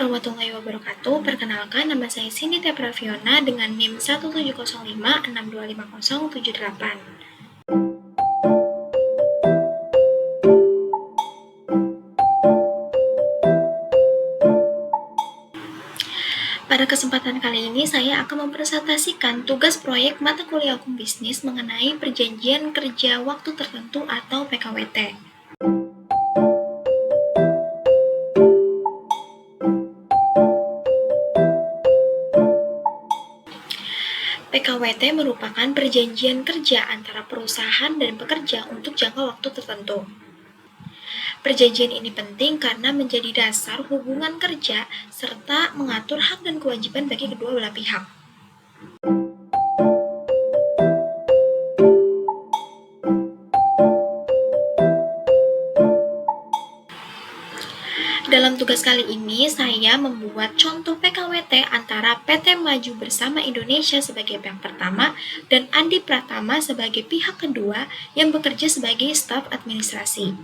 warahmatullahi wabarakatuh. Perkenalkan, nama saya Cindy Tepraviona dengan NIM 17056255078. Pada kesempatan kali ini, saya akan mempresentasikan tugas proyek mata kuliah hukum bisnis mengenai perjanjian kerja waktu tertentu atau PKWT. PKWT merupakan perjanjian kerja antara perusahaan dan pekerja untuk jangka waktu tertentu. Perjanjian ini penting karena menjadi dasar hubungan kerja serta mengatur hak dan kewajiban bagi kedua belah pihak. Dalam tugas kali ini, saya membuat contoh PKWT antara PT Maju Bersama Indonesia sebagai pihak pertama dan Andi Pratama sebagai pihak kedua yang bekerja sebagai staf administrasi.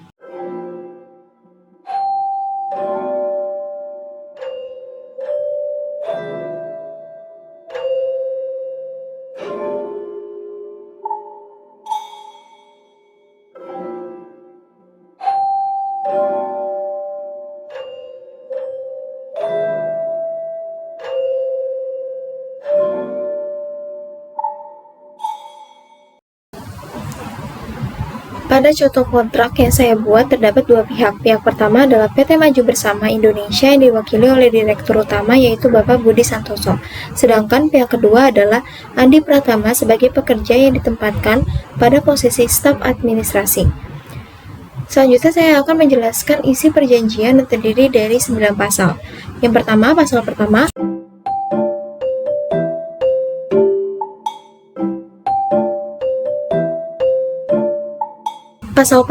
Pada contoh kontrak yang saya buat terdapat dua pihak. Pihak pertama adalah PT Maju Bersama Indonesia yang diwakili oleh Direktur Utama yaitu Bapak Budi Santoso. Sedangkan pihak kedua adalah Andi Pratama sebagai pekerja yang ditempatkan pada posisi staf administrasi. Selanjutnya saya akan menjelaskan isi perjanjian yang terdiri dari 9 pasal. Yang pertama, pasal pertama. Pasal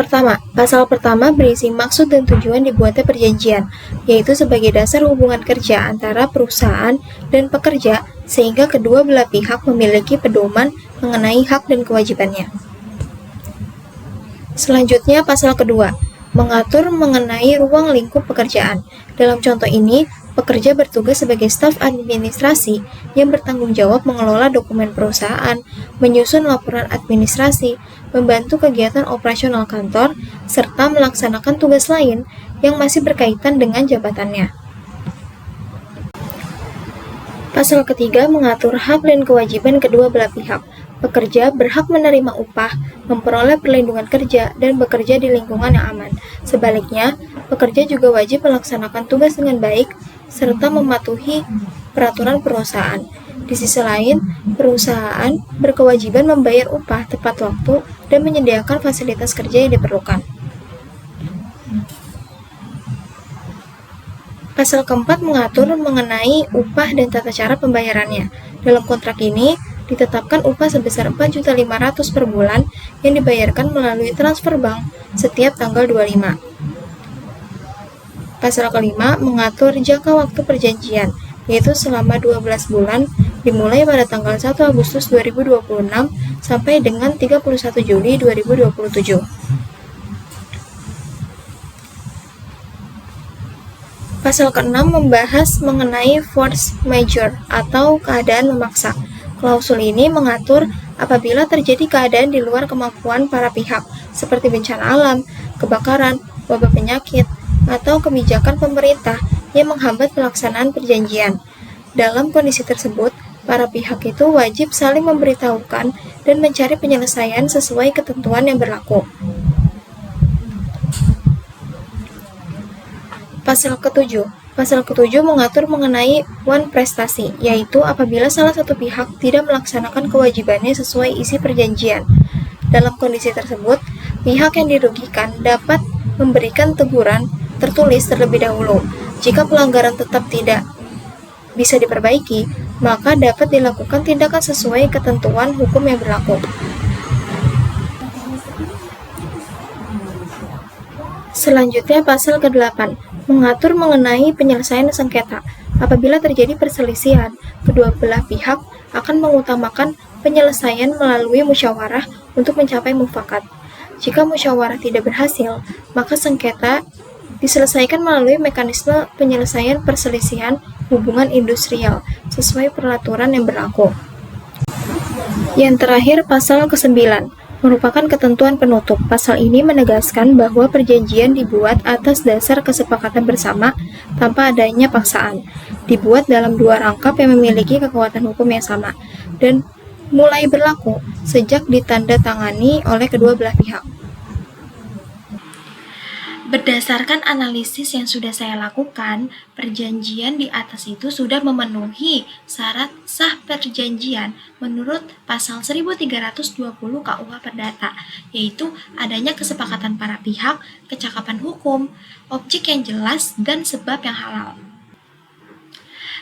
pertama berisi maksud dan tujuan dibuatnya perjanjian, yaitu sebagai dasar hubungan kerja antara perusahaan dan pekerja sehingga kedua belah pihak memiliki pedoman mengenai hak dan kewajibannya. Selanjutnya, pasal kedua, mengatur mengenai ruang lingkup pekerjaan. Dalam contoh ini, pekerja bertugas sebagai staf administrasi yang bertanggung jawab mengelola dokumen perusahaan, menyusun laporan administrasi, membantu kegiatan operasional kantor, serta melaksanakan tugas lain yang masih berkaitan dengan jabatannya. Pasal ketiga mengatur hak dan kewajiban kedua belah pihak. Pekerja berhak menerima upah, memperoleh perlindungan kerja, dan bekerja di lingkungan yang aman. Sebaliknya, pekerja juga wajib melaksanakan tugas dengan baik, serta mematuhi peraturan perusahaan. Di sisi lain, perusahaan berkewajiban membayar upah tepat waktu dan menyediakan fasilitas kerja yang diperlukan. Pasal keempat mengatur mengenai upah dan tata cara pembayarannya. Dalam kontrak ini, ditetapkan upah sebesar 4.500.000 per bulan yang dibayarkan melalui transfer bank setiap tanggal 25. Pasal kelima mengatur jangka waktu perjanjian, yaitu selama 12 bulan dimulai pada tanggal 1 Agustus 2026 sampai dengan 31 Juli 2027. Pasal ke-6 membahas mengenai force majeure atau keadaan memaksa. Klausul ini mengatur apabila terjadi keadaan di luar kemampuan para pihak, seperti bencana alam, kebakaran, wabah penyakit, atau kebijakan pemerintah yang menghambat pelaksanaan perjanjian. Dalam kondisi tersebut, para pihak itu wajib saling memberitahukan dan mencari penyelesaian sesuai ketentuan yang berlaku. Pasal ke-7 mengatur mengenai wan prestasi, yaitu apabila salah satu pihak tidak melaksanakan kewajibannya sesuai isi perjanjian. Dalam kondisi tersebut, pihak yang dirugikan dapat memberikan teguran tertulis terlebih dahulu. Jika pelanggaran tetap tidak bisa diperbaiki, maka dapat dilakukan tindakan sesuai ketentuan hukum yang berlaku. Selanjutnya, pasal ke-8 mengatur mengenai penyelesaian sengketa. Apabila terjadi perselisihan, kedua belah pihak akan mengutamakan penyelesaian melalui musyawarah untuk mencapai mufakat. Jika musyawarah tidak berhasil, maka sengketa diselesaikan melalui mekanisme penyelesaian perselisihan hubungan industrial sesuai peraturan yang berlaku. Yang terakhir, pasal ke-9 merupakan ketentuan penutup. Pasal ini menegaskan bahwa perjanjian dibuat atas dasar kesepakatan bersama tanpa adanya paksaan, dibuat dalam dua rangkap yang memiliki kekuatan hukum yang sama, dan mulai berlaku sejak ditandatangani oleh kedua belah pihak. Berdasarkan analisis yang sudah saya lakukan, perjanjian di atas itu sudah memenuhi syarat sah perjanjian menurut pasal 1320 KUH Perdata, yaitu adanya kesepakatan para pihak, kecakapan hukum, objek yang jelas, dan sebab yang halal.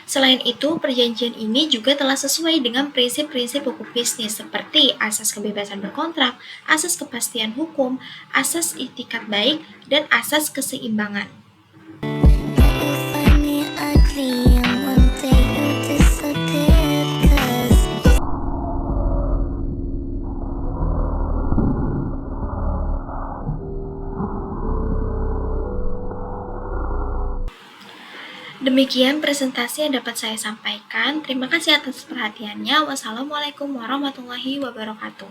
Selain itu, perjanjian ini juga telah sesuai dengan prinsip-prinsip hukum bisnis seperti asas kebebasan berkontrak, asas kepastian hukum, asas itikat baik, dan asas keseimbangan. Demikian presentasi yang dapat saya sampaikan. Terima kasih atas perhatiannya. Wassalamualaikum warahmatullahi wabarakatuh.